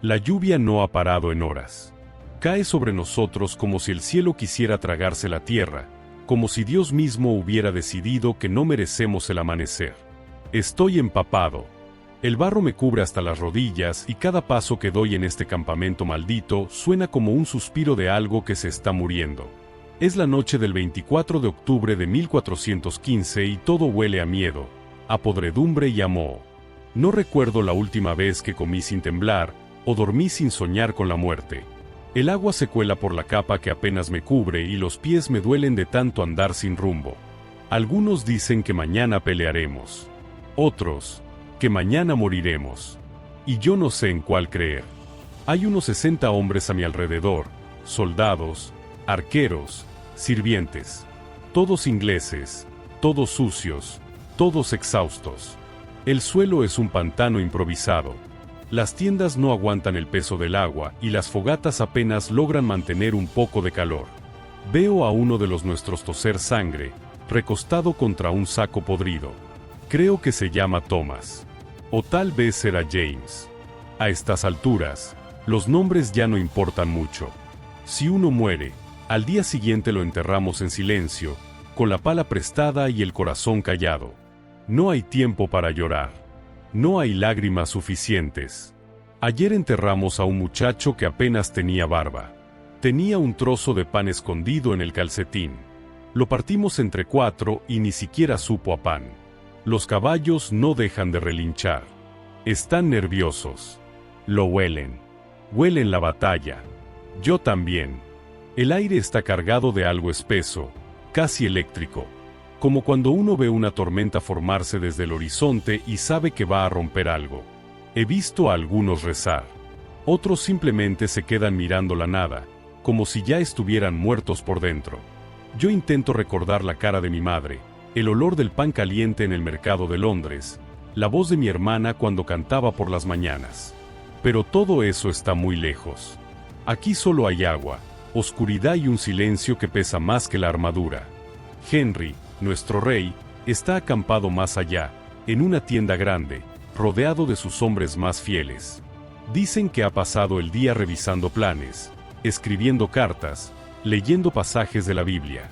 La lluvia no ha parado en horas. Cae sobre nosotros como si el cielo quisiera tragarse la tierra, como si Dios mismo hubiera decidido que no merecemos el amanecer. Estoy empapado. El barro me cubre hasta las rodillas y cada paso que doy en este campamento maldito suena como un suspiro de algo que se está muriendo. Es la noche del 24 de octubre de 1415 y todo huele a miedo, a podredumbre y a moho. No recuerdo la última vez que comí sin temblar o dormí sin soñar con la muerte. El agua se cuela por la capa que apenas me cubre y los pies me duelen de tanto andar sin rumbo. Algunos dicen que mañana pelearemos. Otros, que mañana moriremos. Y yo no sé en cuál creer. Hay unos 60 hombres a mi alrededor, soldados, arqueros, sirvientes. Todos ingleses, todos sucios, todos exhaustos. El suelo es un pantano improvisado. Las tiendas no aguantan el peso del agua y las fogatas apenas logran mantener un poco de calor. Veo a uno de los nuestros toser sangre, recostado contra un saco podrido. Creo que se llama Thomas. O tal vez será James. A estas alturas, los nombres ya no importan mucho. Si uno muere, al día siguiente lo enterramos en silencio, con la pala prestada y el corazón callado. No hay tiempo para llorar. No hay lágrimas suficientes. Ayer enterramos a un muchacho que apenas tenía barba. Tenía un trozo de pan escondido en el calcetín. Lo partimos entre 4 y ni siquiera supo a pan. Los caballos no dejan de relinchar. Están nerviosos. Lo huelen. Huelen la batalla. Yo también. El aire está cargado de algo espeso, casi eléctrico. Como cuando uno ve una tormenta formarse desde el horizonte y sabe que va a romper algo. He visto a algunos rezar. Otros simplemente se quedan mirando la nada, como si ya estuvieran muertos por dentro. Yo intento recordar la cara de mi madre, el olor del pan caliente en el mercado de Londres, la voz de mi hermana cuando cantaba por las mañanas. Pero todo eso está muy lejos. Aquí solo hay agua, oscuridad y un silencio que pesa más que la armadura. Henry, nuestro rey, está acampado más allá, en una tienda grande, rodeado de sus hombres más fieles. Dicen que ha pasado el día revisando planes, escribiendo cartas, leyendo pasajes de la Biblia.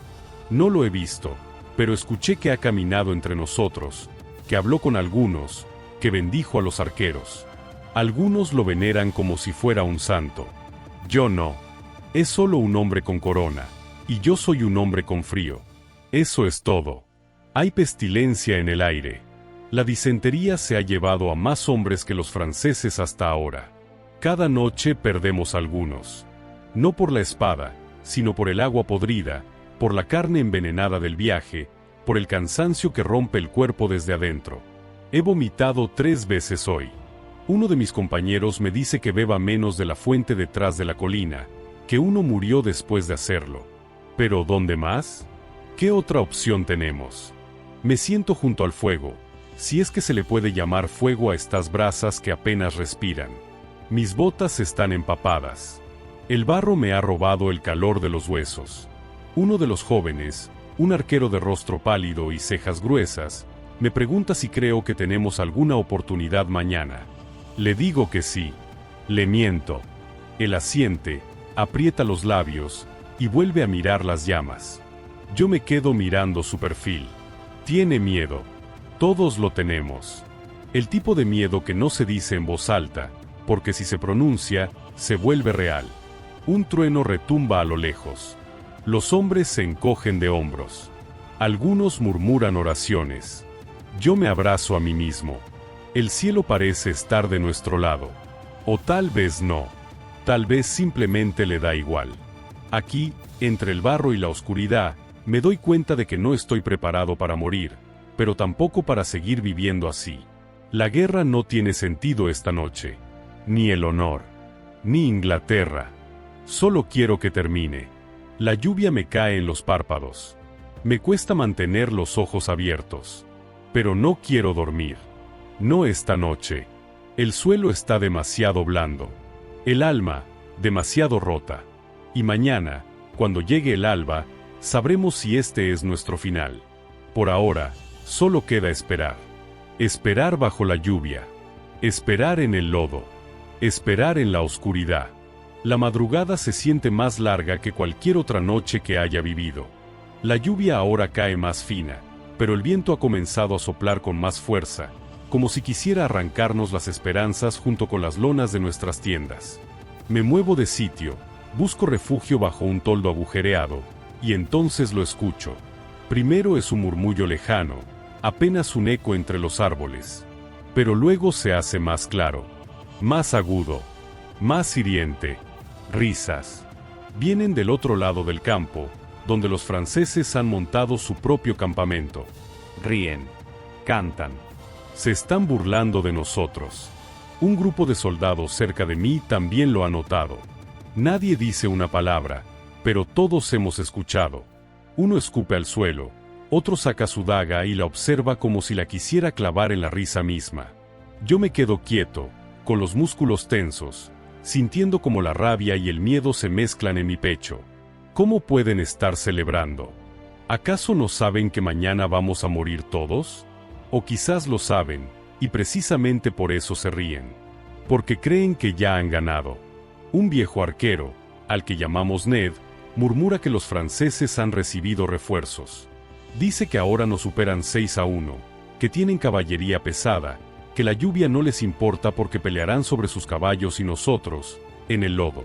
No lo he visto, pero escuché que ha caminado entre nosotros, que habló con algunos, que bendijo a los arqueros. Algunos lo veneran como si fuera un santo. Yo no. Es solo un hombre con corona, y yo soy un hombre con frío. Eso es todo. Hay pestilencia en el aire. La disentería se ha llevado a más hombres que los franceses hasta ahora. Cada noche perdemos algunos. No por la espada, sino por el agua podrida, por la carne envenenada del viaje, por el cansancio que rompe el cuerpo desde adentro. He vomitado 3 veces hoy. Uno de mis compañeros me dice que beba menos de la fuente detrás de la colina, que uno murió después de hacerlo. ¿Pero dónde más? ¿Qué otra opción tenemos? Me siento junto al fuego, si es que se le puede llamar fuego a estas brasas que apenas respiran. Mis botas están empapadas. El barro me ha robado el calor de los huesos. Uno de los jóvenes, un arquero de rostro pálido y cejas gruesas, me pregunta si creo que tenemos alguna oportunidad mañana. Le digo que sí. Le miento. Él asiente, aprieta los labios y vuelve a mirar las llamas. Yo me quedo mirando su perfil. Tiene miedo. Todos lo tenemos. El tipo de miedo que no se dice en voz alta, porque si se pronuncia, se vuelve real. Un trueno retumba a lo lejos. Los hombres se encogen de hombros. Algunos murmuran oraciones. Yo me abrazo a mí mismo. El cielo parece estar de nuestro lado. O tal vez no. Tal vez simplemente le da igual. Aquí, entre el barro y la oscuridad, me doy cuenta de que no estoy preparado para morir, pero tampoco para seguir viviendo así. La guerra no tiene sentido esta noche. Ni el honor. Ni Inglaterra. Solo quiero que termine. La lluvia me cae en los párpados. Me cuesta mantener los ojos abiertos. Pero no quiero dormir. No esta noche. El suelo está demasiado blando. El alma, demasiado rota. Y mañana, cuando llegue el alba, sabremos si este es nuestro final. Por ahora, solo queda esperar. Esperar bajo la lluvia. Esperar en el lodo. Esperar en la oscuridad. La madrugada se siente más larga que cualquier otra noche que haya vivido. La lluvia ahora cae más fina, pero el viento ha comenzado a soplar con más fuerza, como si quisiera arrancarnos las esperanzas junto con las lonas de nuestras tiendas. Me muevo de sitio, busco refugio bajo un toldo agujereado, y entonces lo escucho. Primero es un murmullo lejano, apenas un eco entre los árboles. Pero luego se hace más claro, más agudo, más hiriente. Risas. Vienen del otro lado del campo, donde los franceses han montado su propio campamento. Ríen, cantan. Se están burlando de nosotros. Un grupo de soldados cerca de mí también lo ha notado. Nadie dice una palabra, pero todos hemos escuchado. Uno escupe al suelo, otro saca su daga y la observa como si la quisiera clavar en la risa misma. Yo me quedo quieto, con los músculos tensos, sintiendo como la rabia y el miedo se mezclan en mi pecho. ¿Cómo pueden estar celebrando? ¿Acaso no saben que mañana vamos a morir todos? O quizás lo saben, y precisamente por eso se ríen. Porque creen que ya han ganado. Un viejo arquero, al que llamamos Ned, murmura que los franceses han recibido refuerzos. Dice que ahora nos superan 6-1, que tienen caballería pesada, que la lluvia no les importa porque pelearán sobre sus caballos y nosotros, en el lodo.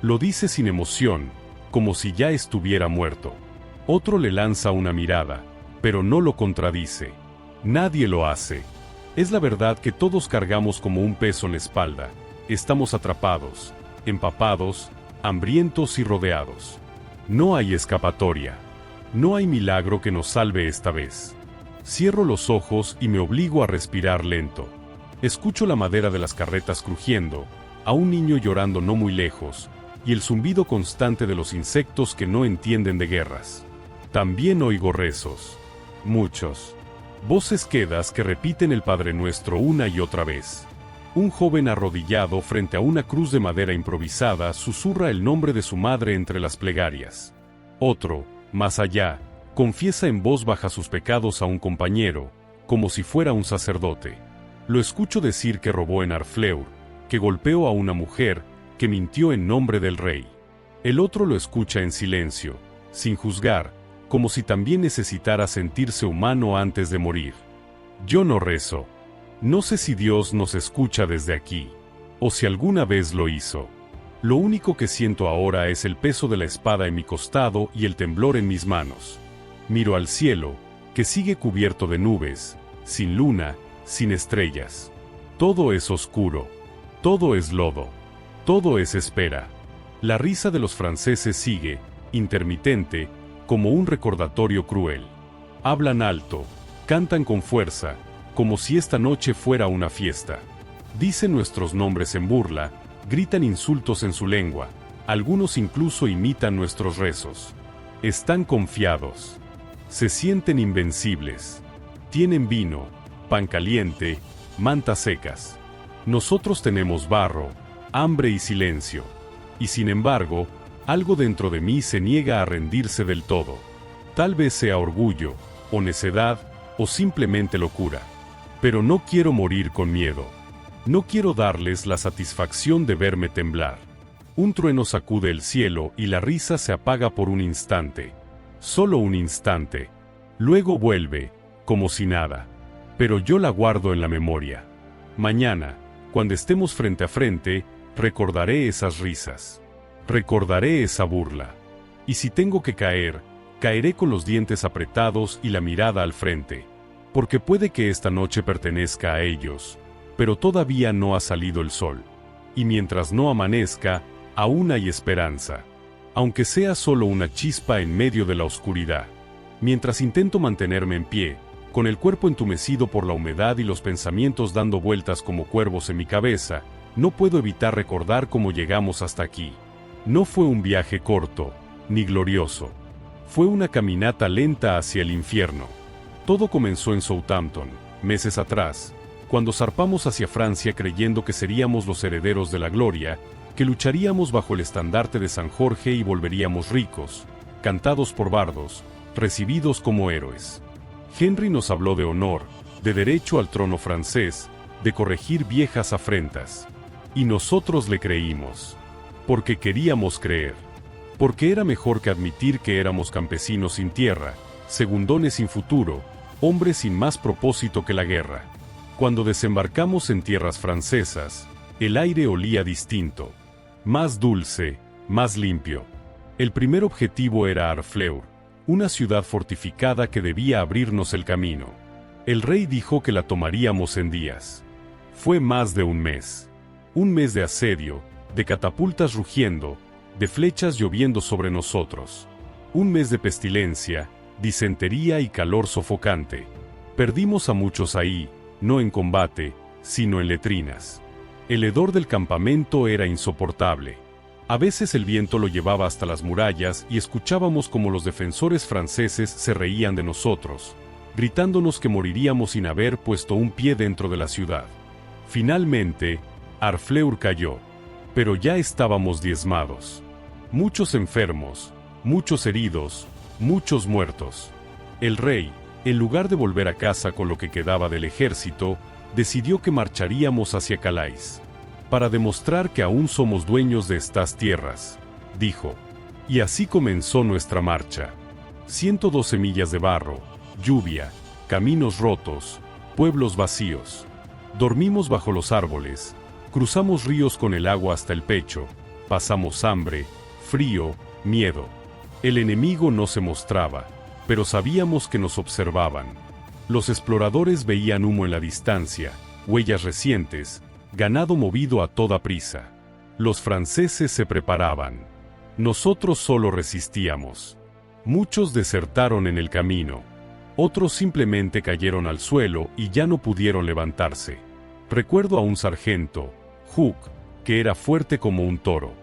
Lo dice sin emoción, como si ya estuviera muerto. Otro le lanza una mirada, pero no lo contradice. Nadie lo hace. Es la verdad que todos cargamos como un peso en la espalda. Estamos atrapados, empapados, hambrientos y rodeados. No hay escapatoria. No hay milagro que nos salve esta vez. Cierro los ojos y me obligo a respirar lento. Escucho la madera de las carretas crujiendo, a un niño llorando no muy lejos, y el zumbido constante de los insectos que no entienden de guerras. También oigo rezos. Muchos. Voces quedas que repiten el Padre Nuestro una y otra vez. Un joven arrodillado frente a una cruz de madera improvisada susurra el nombre de su madre entre las plegarias. Otro, más allá, confiesa en voz baja sus pecados a un compañero, como si fuera un sacerdote. Lo escucho decir que robó en Harfleur, que golpeó a una mujer, que mintió en nombre del rey. El otro lo escucha en silencio, sin juzgar, como si también necesitara sentirse humano antes de morir. Yo no rezo. No sé si Dios nos escucha desde aquí, o si alguna vez lo hizo. Lo único que siento ahora es el peso de la espada en mi costado y el temblor en mis manos. Miro al cielo, que sigue cubierto de nubes, sin luna, sin estrellas. Todo es oscuro. Todo es lodo. Todo es espera. La risa de los franceses sigue, intermitente, como un recordatorio cruel. Hablan alto, cantan con fuerza, como si esta noche fuera una fiesta. Dicen nuestros nombres en burla, gritan insultos en su lengua, algunos incluso imitan nuestros rezos. Están confiados. Se sienten invencibles. Tienen vino, pan caliente, mantas secas. Nosotros tenemos barro, hambre y silencio. Y sin embargo, algo dentro de mí se niega a rendirse del todo. Tal vez sea orgullo, o necedad, o simplemente locura. Pero no quiero morir con miedo. No quiero darles la satisfacción de verme temblar. Un trueno sacude el cielo y la risa se apaga por un instante. Solo un instante. Luego vuelve, como si nada. Pero yo la guardo en la memoria. Mañana, cuando estemos frente a frente, recordaré esas risas. Recordaré esa burla. Y si tengo que caer, caeré con los dientes apretados y la mirada al frente. Porque puede que esta noche pertenezca a ellos, pero todavía no ha salido el sol. Y mientras no amanezca, aún hay esperanza. Aunque sea solo una chispa en medio de la oscuridad. Mientras intento mantenerme en pie, con el cuerpo entumecido por la humedad y los pensamientos dando vueltas como cuervos en mi cabeza, no puedo evitar recordar cómo llegamos hasta aquí. No fue un viaje corto, ni glorioso. Fue una caminata lenta hacia el infierno. Todo comenzó en Southampton, meses atrás, cuando zarpamos hacia Francia creyendo que seríamos los herederos de la gloria, que lucharíamos bajo el estandarte de San Jorge y volveríamos ricos, cantados por bardos, recibidos como héroes. Henry nos habló de honor, de derecho al trono francés, de corregir viejas afrentas. Y nosotros le creímos. Porque queríamos creer. Porque era mejor que admitir que éramos campesinos sin tierra, segundones sin futuro, hombres sin más propósito que la guerra. Cuando desembarcamos en tierras francesas, el aire olía distinto. Más dulce, más limpio. El primer objetivo era Harfleur, una ciudad fortificada que debía abrirnos el camino. El rey dijo que la tomaríamos en días. Fue más de un mes. Un mes de asedio, de catapultas rugiendo, de flechas lloviendo sobre nosotros. Un mes de pestilencia, disentería y calor sofocante. Perdimos a muchos ahí, no en combate, sino en letrinas. El hedor del campamento era insoportable. A veces el viento lo llevaba hasta las murallas y escuchábamos como los defensores franceses se reían de nosotros, gritándonos que moriríamos sin haber puesto un pie dentro de la ciudad. Finalmente, Harfleur cayó, pero ya estábamos diezmados. Muchos enfermos, muchos heridos, muchos muertos. El rey, en lugar de volver a casa con lo que quedaba del ejército, decidió que marcharíamos hacia Calais. Para demostrar que aún somos dueños de estas tierras, dijo. Y así comenzó nuestra marcha. 112 millas de barro, lluvia, caminos rotos, pueblos vacíos. Dormimos bajo los árboles, cruzamos ríos con el agua hasta el pecho, pasamos hambre, frío, miedo. El enemigo no se mostraba, pero sabíamos que nos observaban. Los exploradores veían humo en la distancia, huellas recientes, ganado movido a toda prisa. Los franceses se preparaban. Nosotros solo resistíamos. Muchos desertaron en el camino. Otros simplemente cayeron al suelo y ya no pudieron levantarse. Recuerdo a un sargento, Hook, que era fuerte como un toro.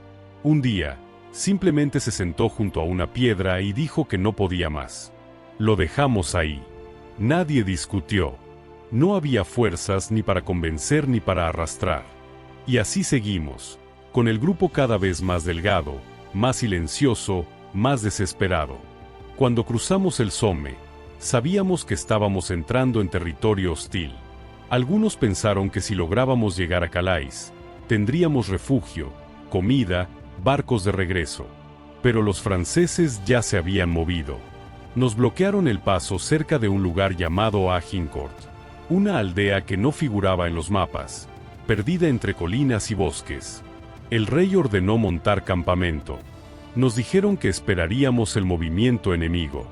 Un día, simplemente se sentó junto a una piedra y dijo que no podía más. Lo dejamos ahí. Nadie discutió. No había fuerzas ni para convencer ni para arrastrar. Y así seguimos, con el grupo cada vez más delgado, más silencioso, más desesperado. Cuando cruzamos el Somme, sabíamos que estábamos entrando en territorio hostil. Algunos pensaron que si lográbamos llegar a Calais, tendríamos refugio, comida, barcos de regreso. Pero los franceses ya se habían movido. Nos bloquearon el paso cerca de un lugar llamado Agincourt, una aldea que no figuraba en los mapas, perdida entre colinas y bosques. El rey ordenó montar campamento. Nos dijeron que esperaríamos el movimiento enemigo.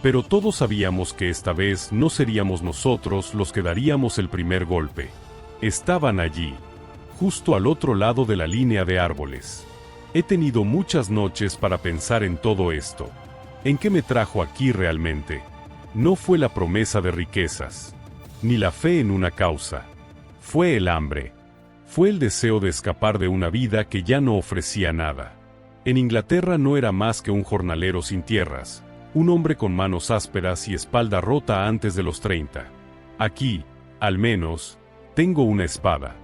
Pero todos sabíamos que esta vez no seríamos nosotros los que daríamos el primer golpe. Estaban allí, justo al otro lado de la línea de árboles. He tenido muchas noches para pensar en todo esto. ¿En qué me trajo aquí realmente? No fue la promesa de riquezas, ni la fe en una causa. Fue el hambre. Fue el deseo de escapar de una vida que ya no ofrecía nada. En Inglaterra no era más que un jornalero sin tierras, un hombre con manos ásperas y espalda rota antes de los 30. Aquí, al menos, tengo una espada,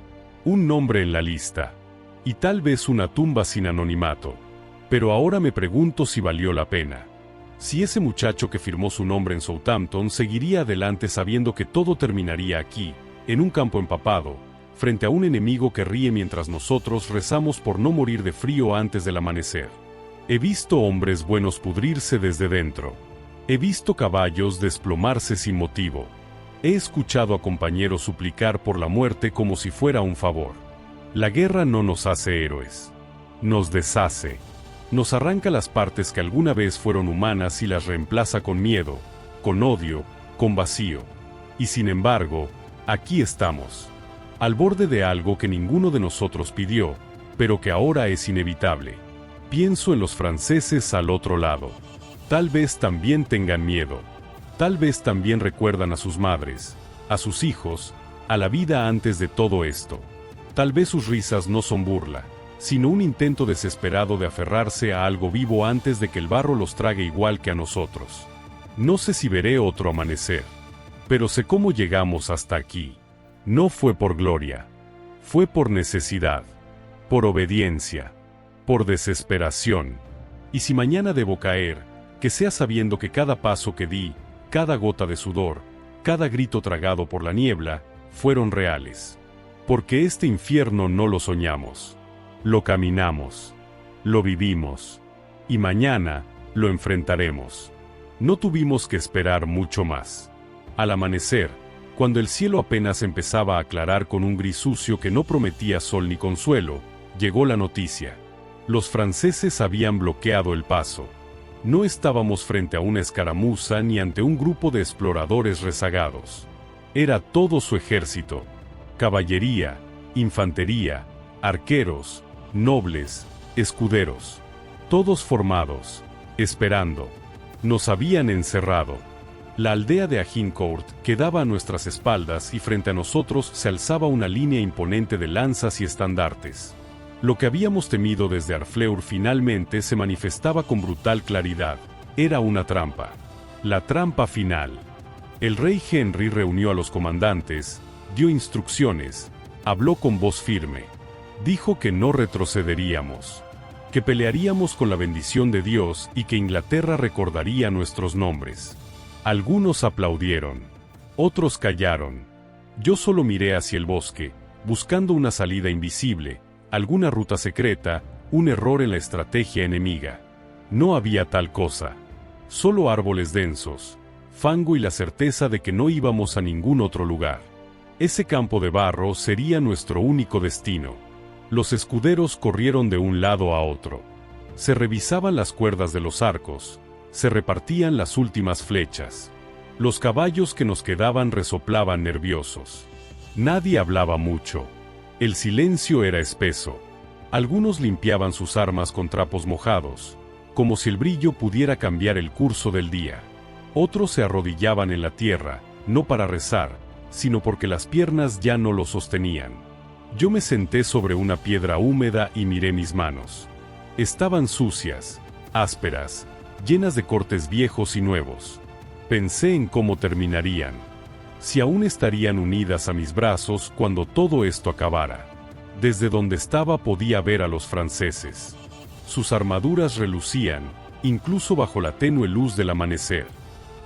un nombre en la lista, y tal vez una tumba sin anonimato. Pero ahora me pregunto si valió la pena. Si ese muchacho que firmó su nombre en Southampton seguiría adelante sabiendo que todo terminaría aquí, en un campo empapado, frente a un enemigo que ríe mientras nosotros rezamos por no morir de frío antes del amanecer. He visto hombres buenos pudrirse desde dentro. He visto caballos desplomarse sin motivo. He escuchado a compañeros suplicar por la muerte como si fuera un favor. La guerra no nos hace héroes. Nos deshace. Nos arranca las partes que alguna vez fueron humanas y las reemplaza con miedo, con odio, con vacío. Y sin embargo, aquí estamos, al borde de algo que ninguno de nosotros pidió, pero que ahora es inevitable. Pienso en los franceses al otro lado. Tal vez también tengan miedo. Tal vez también recuerdan a sus madres, a sus hijos, a la vida antes de todo esto. Tal vez sus risas no son burla, sino un intento desesperado de aferrarse a algo vivo antes de que el barro los trague igual que a nosotros. No sé si veré otro amanecer, pero sé cómo llegamos hasta aquí. No fue por gloria, fue por necesidad, por obediencia, por desesperación. Y si mañana debo caer, que sea sabiendo que cada paso que di, cada gota de sudor, cada grito tragado por la niebla, fueron reales. Porque este infierno no lo soñamos. Lo caminamos. Lo vivimos. Y mañana, lo enfrentaremos. No tuvimos que esperar mucho más. Al amanecer, cuando el cielo apenas empezaba a aclarar con un gris sucio que no prometía sol ni consuelo, llegó la noticia. Los franceses habían bloqueado el paso. No estábamos frente a una escaramuza ni ante un grupo de exploradores rezagados. Era todo su ejército. Caballería, infantería, arqueros, nobles, escuderos. Todos formados, esperando. Nos habían encerrado. La aldea de Agincourt quedaba a nuestras espaldas y frente a nosotros se alzaba una línea imponente de lanzas y estandartes. Lo que habíamos temido desde Harfleur finalmente se manifestaba con brutal claridad. Era una trampa. La trampa final. El rey Henry reunió a los comandantes, dio instrucciones, habló con voz firme. Dijo que no retrocederíamos, que pelearíamos con la bendición de Dios y que Inglaterra recordaría nuestros nombres. Algunos aplaudieron, otros callaron. Yo solo miré hacia el bosque, buscando una salida invisible, alguna ruta secreta, un error en la estrategia enemiga. No había tal cosa. Solo árboles densos, fango y la certeza de que no íbamos a ningún otro lugar. Ese campo de barro sería nuestro único destino. Los escuderos corrieron de un lado a otro. Se revisaban las cuerdas de los arcos, se repartían las últimas flechas. Los caballos que nos quedaban resoplaban nerviosos. Nadie hablaba mucho. El silencio era espeso. Algunos limpiaban sus armas con trapos mojados, como si el brillo pudiera cambiar el curso del día. Otros se arrodillaban en la tierra, no para rezar, sino porque las piernas ya no lo sostenían. Yo me senté sobre una piedra húmeda y miré mis manos. Estaban sucias, ásperas, llenas de cortes viejos y nuevos. Pensé en cómo terminarían. Si aún estarían unidas a mis brazos cuando todo esto acabara. Desde donde estaba podía ver a los franceses. Sus armaduras relucían, incluso bajo la tenue luz del amanecer.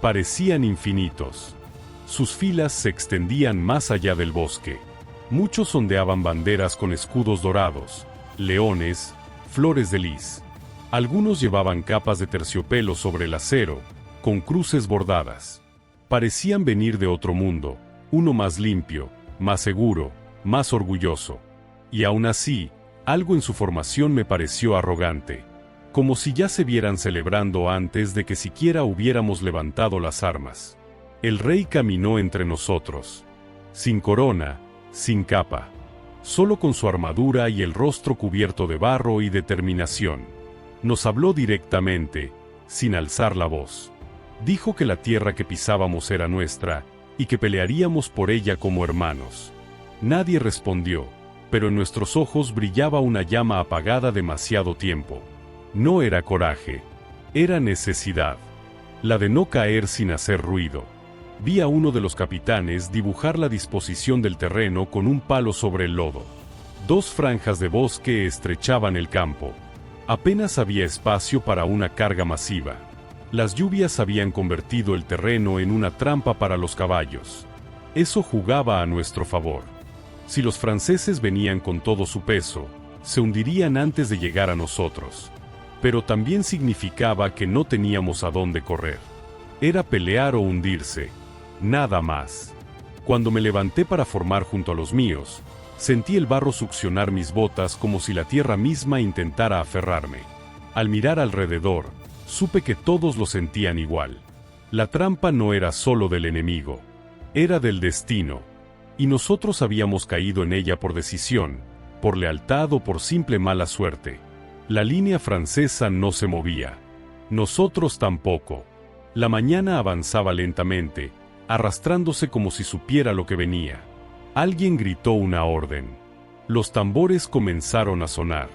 Parecían infinitos. Sus filas se extendían más allá del bosque. Muchos ondeaban banderas con escudos dorados, leones, flores de lis. Algunos llevaban capas de terciopelo sobre el acero, con cruces bordadas. Parecían venir de otro mundo, uno más limpio, más seguro, más orgulloso. Y aún así, algo en su formación me pareció arrogante, como si ya se vieran celebrando antes de que siquiera hubiéramos levantado las armas. El rey caminó entre nosotros, sin corona, sin capa, solo con su armadura y el rostro cubierto de barro y determinación. Nos habló directamente, sin alzar la voz. Dijo que la tierra que pisábamos era nuestra, y que pelearíamos por ella como hermanos. Nadie respondió, pero en nuestros ojos brillaba una llama apagada demasiado tiempo. No era coraje, era necesidad. La de no caer sin hacer ruido. Vi a uno de los capitanes dibujar la disposición del terreno con un palo sobre el lodo. 2 franjas de bosque estrechaban el campo. Apenas había espacio para una carga masiva. Las lluvias habían convertido el terreno en una trampa para los caballos. Eso jugaba a nuestro favor. Si los franceses venían con todo su peso, se hundirían antes de llegar a nosotros. Pero también significaba que no teníamos a dónde correr. Era pelear o hundirse. Nada más. Cuando me levanté para formar junto a los míos, sentí el barro succionar mis botas como si la tierra misma intentara aferrarme. Al mirar alrededor, supe que todos lo sentían igual. La trampa no era solo del enemigo, era del destino. Y nosotros habíamos caído en ella por decisión, por lealtad o por simple mala suerte. La línea francesa no se movía. Nosotros tampoco. La mañana avanzaba lentamente, arrastrándose como si supiera lo que venía. Alguien gritó una orden. Los tambores comenzaron a sonar.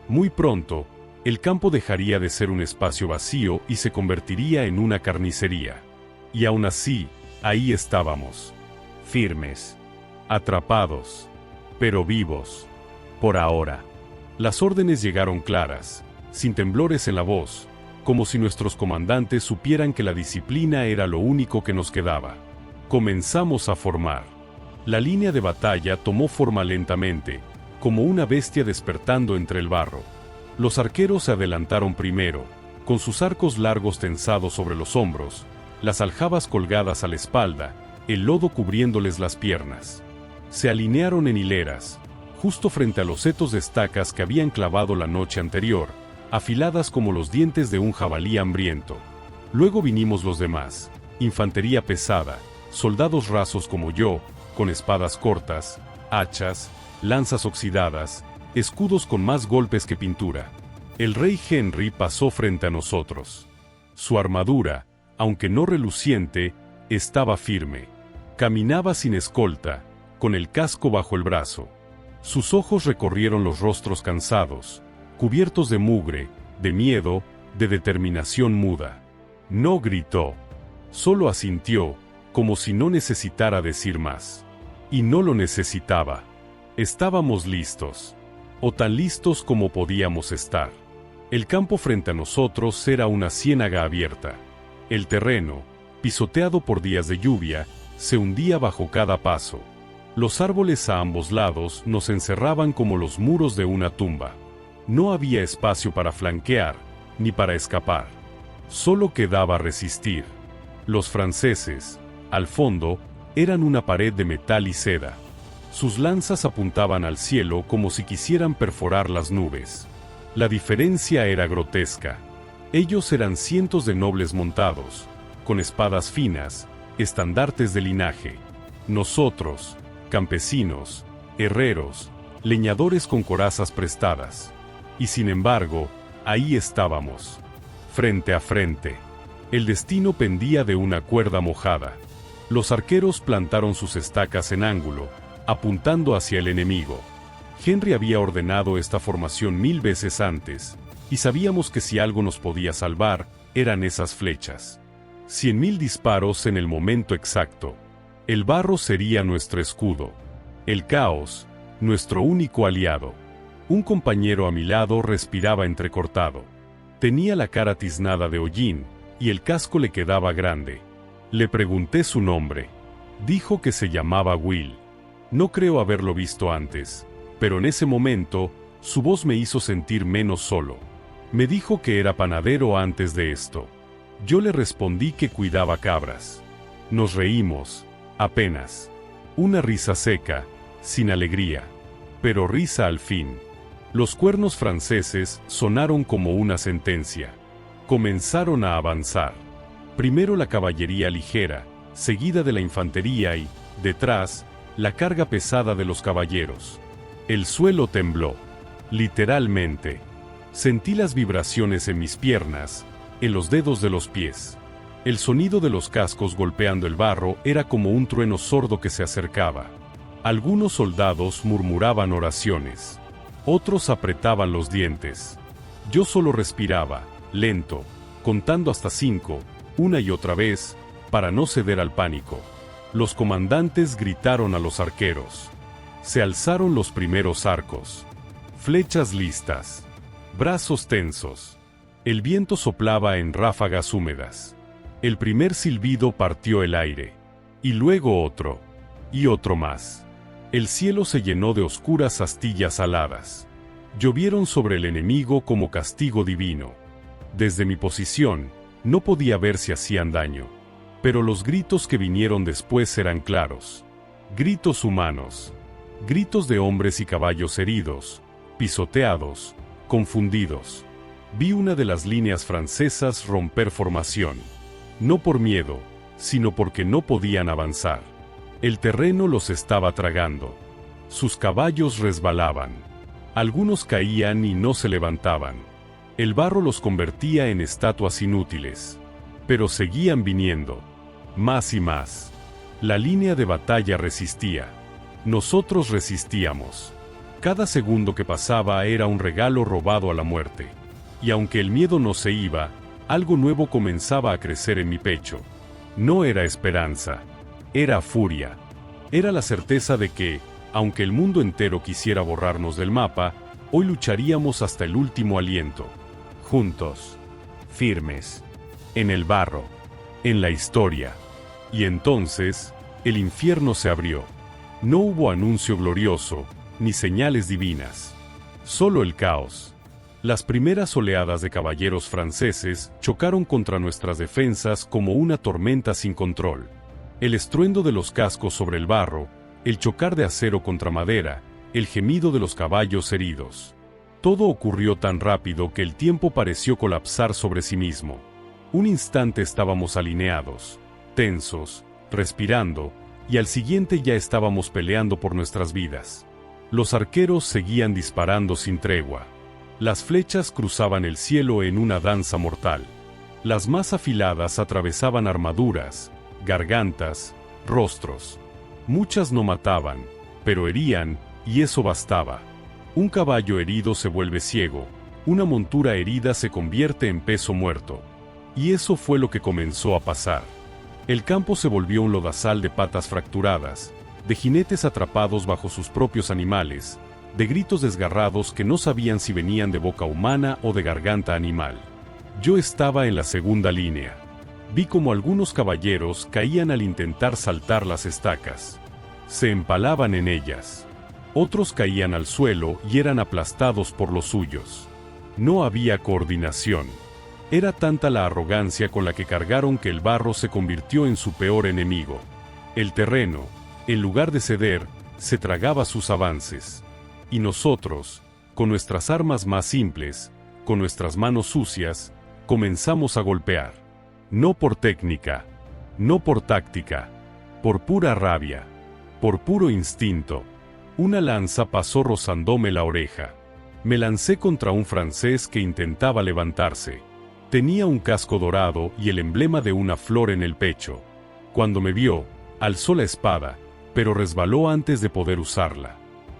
Muy pronto, el campo dejaría de ser un espacio vacío y se convertiría en una carnicería. Y aún así, ahí estábamos. Firmes. Atrapados. Pero vivos. Por ahora. Las órdenes llegaron claras, sin temblores en la voz, como si nuestros comandantes supieran que la disciplina era lo único que nos quedaba. Comenzamos a formar. La línea de batalla tomó forma lentamente, como una bestia despertando entre el barro. Los arqueros se adelantaron primero, con sus arcos largos tensados sobre los hombros, las aljabas colgadas a la espalda, el lodo cubriéndoles las piernas. Se alinearon en hileras, justo frente a los setos de estacas que habían clavado la noche anterior, afiladas como los dientes de un jabalí hambriento. Luego vinimos los demás, infantería pesada, soldados rasos como yo, con espadas cortas, hachas, lanzas oxidadas, escudos con más golpes que pintura. El rey Henry pasó frente a nosotros. Su armadura, aunque no reluciente, estaba firme. Caminaba sin escolta, con el casco bajo el brazo. Sus ojos recorrieron los rostros cansados, cubiertos de mugre, de miedo, de determinación muda. No gritó. Solo asintió, como si no necesitara decir más. Y no lo necesitaba. Estábamos listos. O tan listos como podíamos estar. El campo frente a nosotros era una ciénaga abierta. El terreno, pisoteado por días de lluvia, se hundía bajo cada paso. Los árboles a ambos lados nos encerraban como los muros de una tumba. No había espacio para flanquear, ni para escapar. Solo quedaba resistir. Los franceses, al fondo, eran una pared de metal y seda. Sus lanzas apuntaban al cielo como si quisieran perforar las nubes. La diferencia era grotesca. Ellos eran cientos de nobles montados, con espadas finas, estandartes de linaje. Nosotros, campesinos, herreros, leñadores con corazas prestadas. Y sin embargo, ahí estábamos, frente a frente. El destino pendía de una cuerda mojada. Los arqueros plantaron sus estacas en ángulo, apuntando hacia el enemigo. Henry había ordenado esta formación 1000 veces antes, y sabíamos que si algo nos podía salvar, eran esas flechas. 100.000 disparos en el momento exacto. El barro sería nuestro escudo. El caos, nuestro único aliado. Un compañero a mi lado respiraba entrecortado. Tenía la cara tiznada de hollín, y el casco le quedaba grande. Le pregunté su nombre. Dijo que se llamaba Will. No creo haberlo visto antes, pero en ese momento, su voz me hizo sentir menos solo. Me dijo que era panadero antes de esto. Yo le respondí que cuidaba cabras. Nos reímos, apenas. Una risa seca, sin alegría. Pero risa al fin. Los cuernos franceses sonaron como una sentencia. Comenzaron a avanzar. Primero la caballería ligera, seguida de la infantería y, detrás, la carga pesada de los caballeros. El suelo tembló. Literalmente. Sentí las vibraciones en mis piernas, en los dedos de los pies. El sonido de los cascos golpeando el barro era como un trueno sordo que se acercaba. Algunos soldados murmuraban oraciones. Otros apretaban los dientes. Yo solo respiraba, lento, contando hasta 5, una y otra vez, para no ceder al pánico. Los comandantes gritaron a los arqueros. Se alzaron los primeros arcos. Flechas listas. Brazos tensos. El viento soplaba en ráfagas húmedas. El primer silbido partió el aire. Y luego otro. Y otro más. El cielo se llenó de oscuras astillas aladas. Llovieron sobre el enemigo como castigo divino. Desde mi posición, no podía ver si hacían daño. Pero los gritos que vinieron después eran claros. Gritos humanos. Gritos de hombres y caballos heridos, pisoteados, confundidos. Vi una de las líneas francesas romper formación. No por miedo, sino porque no podían avanzar. El terreno los estaba tragando. Sus caballos resbalaban. Algunos caían y no se levantaban. El barro los convertía en estatuas inútiles. Pero seguían viniendo. Más y más. La línea de batalla resistía. Nosotros resistíamos. Cada segundo que pasaba era un regalo robado a la muerte. Y aunque el miedo no se iba, algo nuevo comenzaba a crecer en mi pecho. No era esperanza. Era furia. Era la certeza de que, aunque el mundo entero quisiera borrarnos del mapa, hoy lucharíamos hasta el último aliento. Juntos. Firmes. En el barro. En la historia. Y entonces, el infierno se abrió. No hubo anuncio glorioso, ni señales divinas. Solo el caos. Las primeras oleadas de caballeros franceses chocaron contra nuestras defensas como una tormenta sin control. El estruendo de los cascos sobre el barro, el chocar de acero contra madera, el gemido de los caballos heridos. Todo ocurrió tan rápido que el tiempo pareció colapsar sobre sí mismo. Un instante estábamos alineados, tensos, respirando, y al siguiente ya estábamos peleando por nuestras vidas. Los arqueros seguían disparando sin tregua. Las flechas cruzaban el cielo en una danza mortal. Las más afiladas atravesaban armaduras, gargantas, rostros. Muchas no mataban, pero herían, y eso bastaba. Un caballo herido se vuelve ciego, una montura herida se convierte en peso muerto. Y eso fue lo que comenzó a pasar. El campo se volvió un lodazal de patas fracturadas, de jinetes atrapados bajo sus propios animales, de gritos desgarrados que no sabían si venían de boca humana o de garganta animal. Yo estaba en la segunda línea. Vi como algunos caballeros caían al intentar saltar las estacas. Se empalaban en ellas. Otros caían al suelo y eran aplastados por los suyos. No había coordinación. Era tanta la arrogancia con la que cargaron que el barro se convirtió en su peor enemigo. El terreno, en lugar de ceder, se tragaba sus avances. Y nosotros, con nuestras armas más simples, con nuestras manos sucias, comenzamos a golpear. No por técnica, no por táctica, por pura rabia, por puro instinto. Una lanza pasó rozándome la oreja. Me lancé contra un francés que intentaba levantarse. Tenía un casco dorado y el emblema de una flor en el pecho. Cuando me vio, alzó la espada, pero resbaló antes de poder usarla.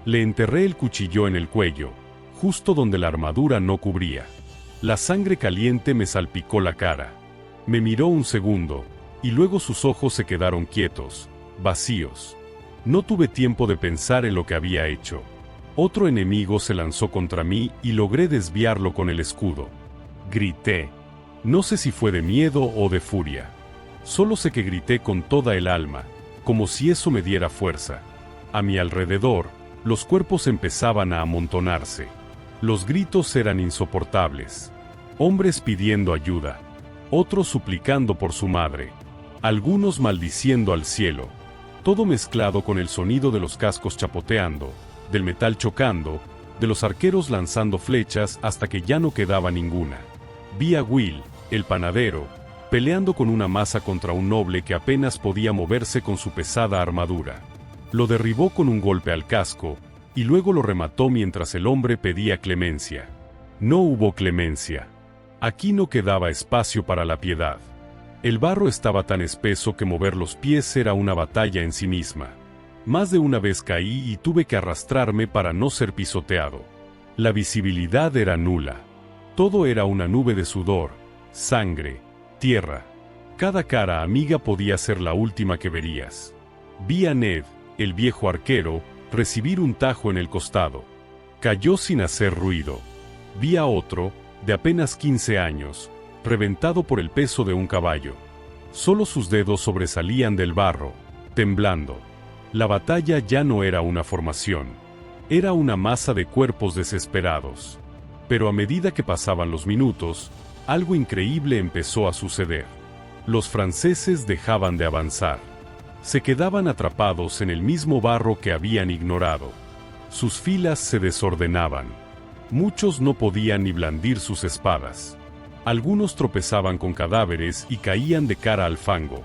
Le enterré el cuchillo en el cuello, justo donde la armadura no cubría. La sangre caliente me salpicó la cara. Me miró un segundo, y luego sus ojos se quedaron quietos, vacíos. No tuve tiempo de pensar en lo que había hecho. Otro enemigo se lanzó contra mí y logré desviarlo con el escudo. Grité. No sé si fue de miedo o de furia. Solo sé que grité con toda el alma, como si eso me diera fuerza. A mi alrededor, los cuerpos empezaban a amontonarse. Los gritos eran insoportables. Hombres pidiendo ayuda. Otros suplicando por su madre. Algunos maldiciendo al cielo. Todo mezclado con el sonido de los cascos chapoteando, del metal chocando, de los arqueros lanzando flechas hasta que ya no quedaba ninguna. Vi a Will, el panadero, peleando con una masa contra un noble que apenas podía moverse con su pesada armadura. Lo derribó con un golpe al casco, y luego lo remató mientras el hombre pedía clemencia. No hubo clemencia. Aquí no quedaba espacio para la piedad. El barro estaba tan espeso que mover los pies era una batalla en sí misma. Más de una vez caí y tuve que arrastrarme para no ser pisoteado. La visibilidad era nula. Todo era una nube de sudor, sangre, tierra. Cada cara amiga podía ser la última que verías. Vi a Ned, el viejo arquero, recibir un tajo en el costado. Cayó sin hacer ruido. Vi a otro, de apenas 15 años, reventado por el peso de un caballo. Solo sus dedos sobresalían del barro, temblando. La batalla ya no era una formación. Era una masa de cuerpos desesperados. Pero a medida que pasaban los minutos, algo increíble empezó a suceder. Los franceses dejaban de avanzar. Se quedaban atrapados en el mismo barro que habían ignorado. Sus filas se desordenaban. Muchos no podían ni blandir sus espadas. Algunos tropezaban con cadáveres y caían de cara al fango.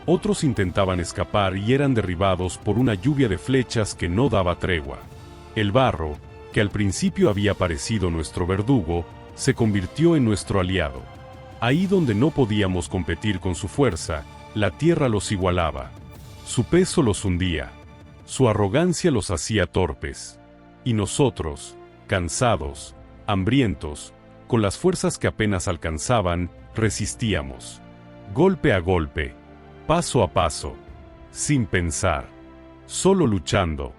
Otros intentaban escapar y eran derribados por una lluvia de flechas que no daba tregua. El barro, que al principio había parecido nuestro verdugo, se convirtió en nuestro aliado. Ahí donde no podíamos competir con su fuerza, la tierra los igualaba. Su peso los hundía. Su arrogancia los hacía torpes. Y nosotros, cansados, hambrientos, con las fuerzas que apenas alcanzaban, resistíamos. Golpe a golpe, paso a paso, sin pensar, solo luchando,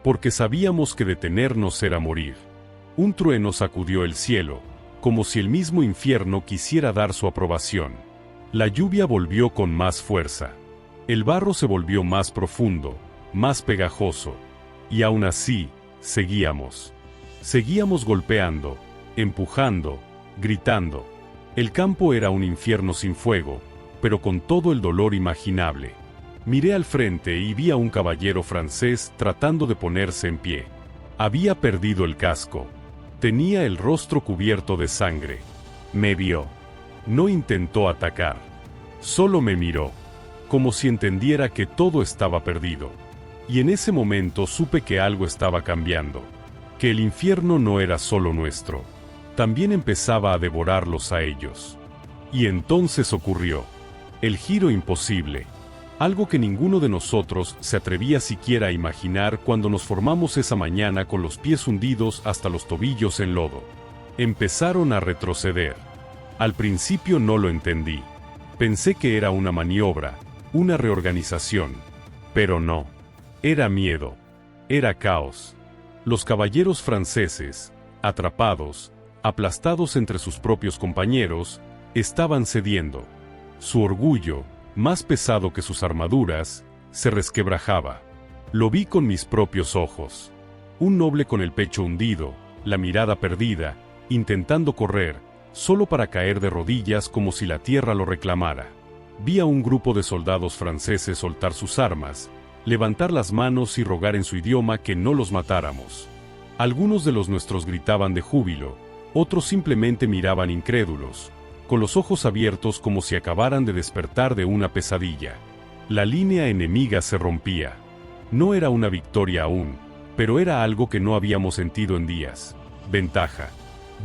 porque sabíamos que detenernos era morir. Un trueno sacudió el cielo, como si el mismo infierno quisiera dar su aprobación. La lluvia volvió con más fuerza. El barro se volvió más profundo, más pegajoso. Y aún así, seguíamos. Seguíamos golpeando, empujando, gritando. El campo era un infierno sin fuego, pero con todo el dolor imaginable. Miré al frente y vi a un caballero francés tratando de ponerse en pie. Había perdido el casco. Tenía el rostro cubierto de sangre. Me vio. No intentó atacar. Solo me miró, como si entendiera que todo estaba perdido. Y en ese momento supe que algo estaba cambiando. Que el infierno no era solo nuestro. También empezaba a devorarlos a ellos. Y entonces ocurrió. El giro imposible. Algo que ninguno de nosotros se atrevía siquiera a imaginar cuando nos formamos esa mañana con los pies hundidos hasta los tobillos en lodo. Empezaron a retroceder. Al principio no lo entendí. Pensé que era una maniobra, una reorganización. Pero no. Era miedo. Era caos. Los caballeros franceses, atrapados, aplastados entre sus propios compañeros, estaban cediendo. Su orgullo, más pesado que sus armaduras, se resquebrajaba. Lo vi con mis propios ojos. Un noble con el pecho hundido, la mirada perdida, intentando correr, solo para caer de rodillas como si la tierra lo reclamara. Vi a un grupo de soldados franceses soltar sus armas, levantar las manos y rogar en su idioma que no los matáramos. Algunos de los nuestros gritaban de júbilo, otros simplemente miraban incrédulos, con los ojos abiertos como si acabaran de despertar de una pesadilla. La línea enemiga se rompía. No era una victoria aún, pero era algo que no habíamos sentido en días. Ventaja.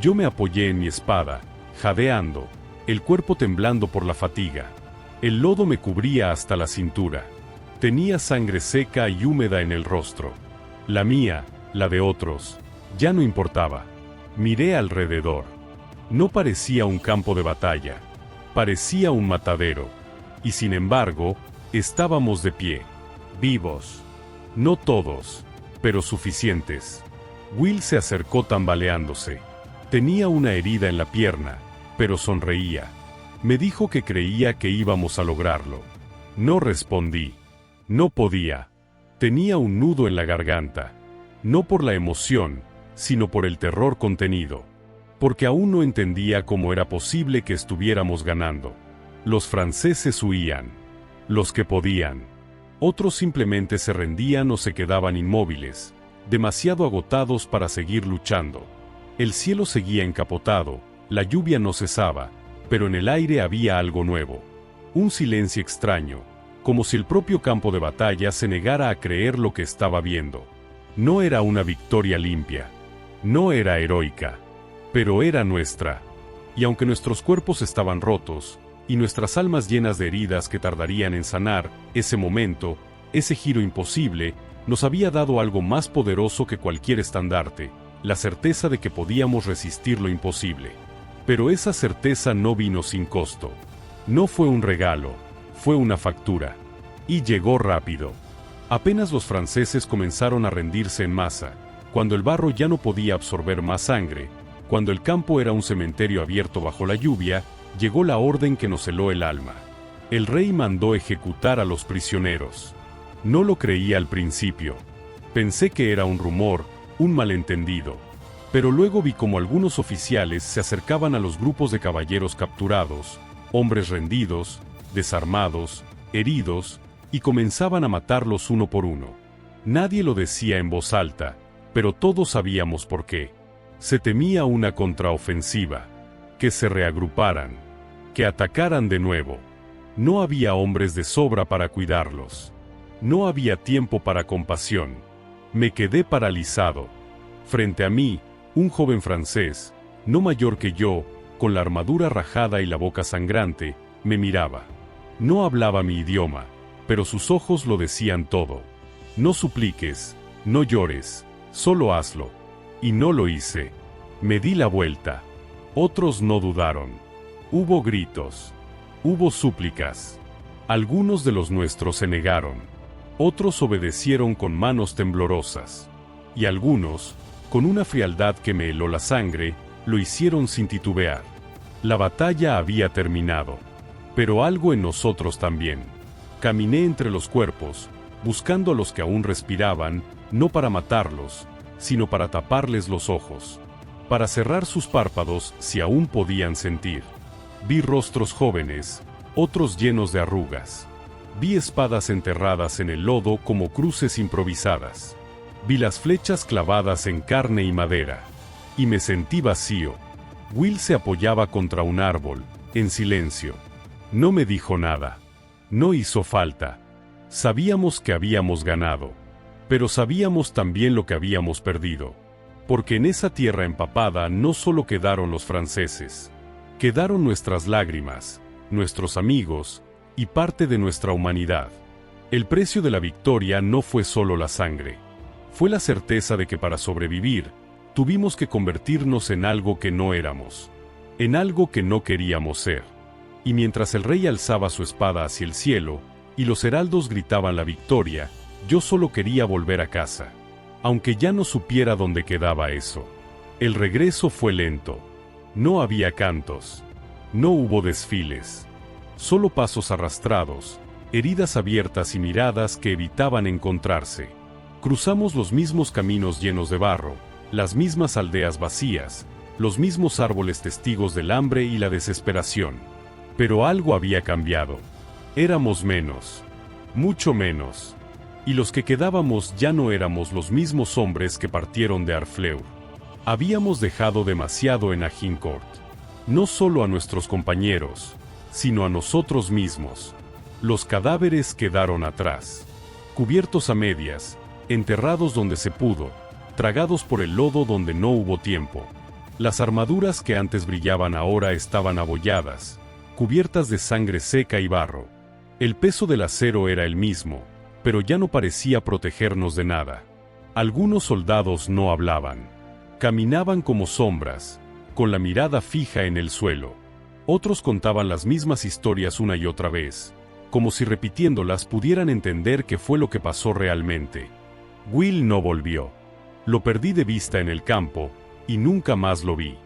Yo me apoyé en mi espada, jadeando, el cuerpo temblando por la fatiga. El lodo me cubría hasta la cintura. Tenía sangre seca y húmeda en el rostro. La mía, la de otros, ya no importaba. Miré alrededor. No parecía un campo de batalla. Parecía un matadero. Y sin embargo, estábamos de pie. Vivos. No todos, pero suficientes. Will se acercó tambaleándose. Tenía una herida en la pierna, pero sonreía. Me dijo que creía que íbamos a lograrlo. No respondí. No podía. Tenía un nudo en la garganta. No por la emoción, sino por el terror contenido. Porque aún no entendía cómo era posible que estuviéramos ganando. Los franceses huían. Los que podían. Otros simplemente se rendían o se quedaban inmóviles, demasiado agotados para seguir luchando. El cielo seguía encapotado, la lluvia no cesaba, pero en el aire había algo nuevo. Un silencio extraño, como si el propio campo de batalla se negara a creer lo que estaba viendo. No era una victoria limpia. No era heroica. Pero era nuestra. Y aunque nuestros cuerpos estaban rotos, y nuestras almas llenas de heridas que tardarían en sanar, ese momento, ese giro imposible, nos había dado algo más poderoso que cualquier estandarte, la certeza de que podíamos resistir lo imposible. Pero esa certeza no vino sin costo. No fue un regalo, fue una factura. Y llegó rápido. Apenas los franceses comenzaron a rendirse en masa, cuando el barro ya no podía absorber más sangre, cuando el campo era un cementerio abierto bajo la lluvia, llegó la orden que nos heló el alma. El rey mandó ejecutar a los prisioneros. No lo creía al principio. Pensé que era un rumor, un malentendido. Pero luego vi como algunos oficiales se acercaban a los grupos de caballeros capturados, hombres rendidos, desarmados, heridos, y comenzaban a matarlos uno por uno. Nadie lo decía en voz alta, pero todos sabíamos por qué. Se temía una contraofensiva, que se reagruparan, que atacaran de nuevo. No había hombres de sobra para cuidarlos. No había tiempo para compasión. Me quedé paralizado. Frente a mí, un joven francés, no mayor que yo, con la armadura rajada y la boca sangrante, me miraba. No hablaba mi idioma, pero sus ojos lo decían todo. No supliques, no llores, solo hazlo. Y no lo hice. Me di la vuelta. Otros no dudaron. Hubo gritos. Hubo súplicas. Algunos de los nuestros se negaron. Otros obedecieron con manos temblorosas. Y algunos, con una frialdad que me heló la sangre, lo hicieron sin titubear. La batalla había terminado. Pero algo en nosotros también. Caminé entre los cuerpos, buscando a los que aún respiraban, no para matarlos, sino para taparles los ojos, para cerrar sus párpados si aún podían sentir. Vi rostros jóvenes, otros llenos de arrugas. Vi espadas enterradas en el lodo como cruces improvisadas. Vi las flechas clavadas en carne y madera. Y me sentí vacío. Will se apoyaba contra un árbol, en silencio. No me dijo nada. No hizo falta. Sabíamos que habíamos ganado. Pero sabíamos también lo que habíamos perdido. Porque en esa tierra empapada no solo quedaron los franceses. Quedaron nuestras lágrimas, nuestros amigos, y parte de nuestra humanidad. El precio de la victoria no fue solo la sangre. Fue la certeza de que para sobrevivir, tuvimos que convertirnos en algo que no éramos. En algo que no queríamos ser. Y mientras el rey alzaba su espada hacia el cielo, y los heraldos gritaban la victoria, yo solo quería volver a casa. Aunque ya no supiera dónde quedaba eso. El regreso fue lento. No había cantos. No hubo desfiles. Solo pasos arrastrados, heridas abiertas y miradas que evitaban encontrarse. Cruzamos los mismos caminos llenos de barro, las mismas aldeas vacías, los mismos árboles testigos del hambre y la desesperación. Pero algo había cambiado. Éramos menos. Mucho menos. Y los que quedábamos ya no éramos los mismos hombres que partieron de Harfleur. Habíamos dejado demasiado en Agincourt. No solo a nuestros compañeros, sino a nosotros mismos. Los cadáveres quedaron atrás. Cubiertos a medias, enterrados donde se pudo, tragados por el lodo donde no hubo tiempo. Las armaduras que antes brillaban ahora estaban abolladas, cubiertas de sangre seca y barro. El peso del acero era el mismo, pero ya no parecía protegernos de nada. Algunos soldados no hablaban. Caminaban como sombras, con la mirada fija en el suelo. Otros contaban las mismas historias una y otra vez, como si repitiéndolas pudieran entender qué fue lo que pasó realmente. Will no volvió. Lo perdí de vista en el campo, y nunca más lo vi.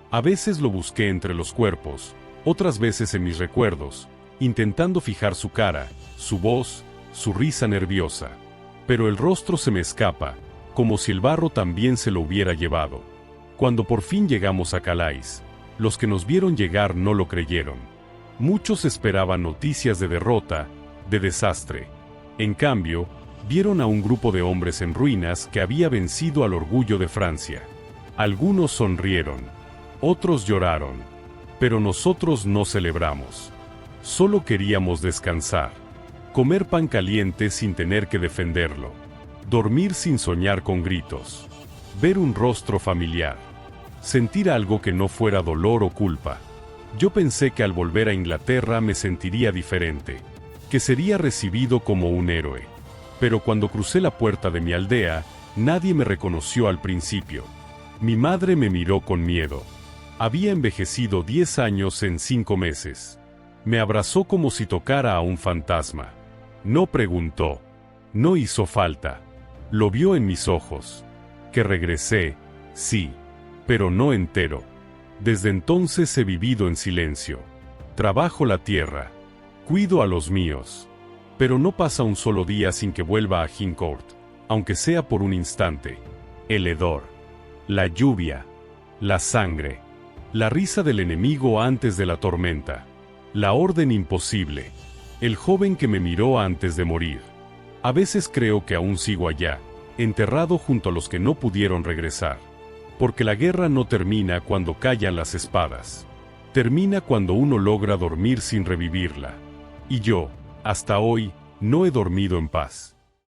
A veces lo busqué entre los cuerpos, otras veces en mis recuerdos, intentando fijar su cara, su voz, su risa nerviosa. Pero el rostro se me escapa, como si el barro también se lo hubiera llevado. Cuando por fin llegamos a Calais, los que nos vieron llegar no lo creyeron. Muchos esperaban noticias de derrota, de desastre. En cambio, vieron a un grupo de hombres en ruinas que había vencido al orgullo de Francia. Algunos sonrieron, otros lloraron, pero nosotros no celebramos. Solo queríamos descansar, comer pan caliente sin tener que defenderlo, dormir sin soñar con gritos, ver un rostro familiar, sentir algo que no fuera dolor o culpa. Yo pensé que al volver a Inglaterra me sentiría diferente, que sería recibido como un héroe. Pero cuando crucé la puerta de mi aldea, nadie me reconoció al principio. Mi madre me miró con miedo. Había envejecido 10 años en 5 meses. Me abrazó como si tocara a un fantasma. No preguntó. No hizo falta. Lo vio en mis ojos. Que regresé, sí, pero no entero. Desde entonces he vivido en silencio. Trabajo la tierra. Cuido a los míos. Pero no pasa un solo día sin que vuelva a Agincourt, aunque sea por un instante. El hedor. La lluvia. La sangre. La risa del enemigo antes de la tormenta. La orden imposible. El joven que me miró antes de morir. A veces creo que aún sigo allá, enterrado junto a los que no pudieron regresar. Porque la guerra no termina cuando callan las espadas. Termina cuando uno logra dormir sin revivirla. Y yo, hasta hoy, no he dormido en paz.